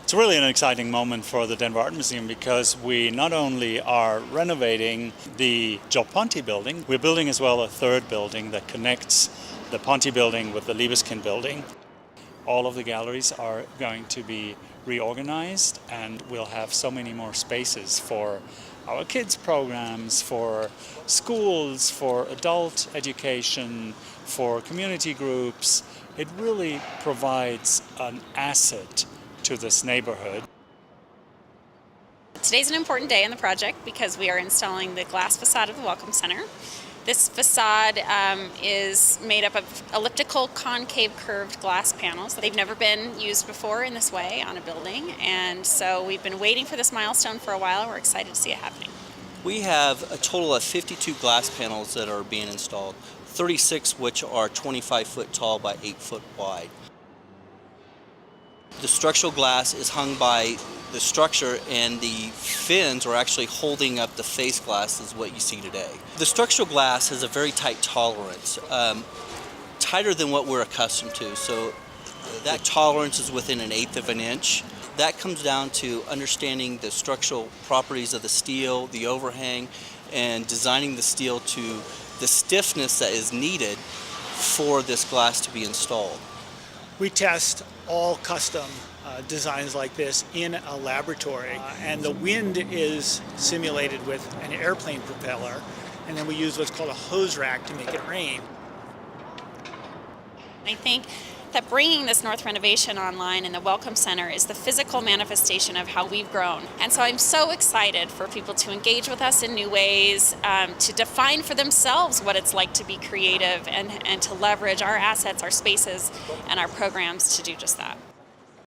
It's really an exciting moment for the Denver Art Museum because we not only are renovating the Joe Ponte building, we're building as well a third building that connects the Ponte building with the Libeskind building. All of the galleries are going to be reorganized, and we'll have so many more spaces for our kids' programs, for schools, for adult education, for community groups. It really provides an asset to this neighborhood. Today's an important day in the project because we are installing the glass facade of the Welcome Center. This facade is made up of elliptical, concave, curved glass panels. They've never been used before in this way on a building, and so we've been waiting for this milestone for a while, and we're excited to see it happening. We have a total of 52 glass panels that are being installed, 36 which are 25 foot tall by 8 foot wide. The structural glass is hung by the structure, and the fins are actually holding up the face glass is what you see today. The structural glass has a very tight tolerance, tighter than what we're accustomed to. So that tolerance is within 1/8 of an inch. That comes down to understanding the structural properties of the steel, the overhang, and designing the steel to the stiffness that is needed for this glass to be installed. We test all custom designs like this in a laboratory, and the wind is simulated with an airplane propeller, and then we use what's called a hose rack to make it rain. I think that bringing this North renovation online in the Welcome Center is the physical manifestation of how we've grown. And so I'm so excited for people to engage with us in new ways, to define for themselves what it's like to be creative, and to leverage our assets, our spaces, and our programs to do just that.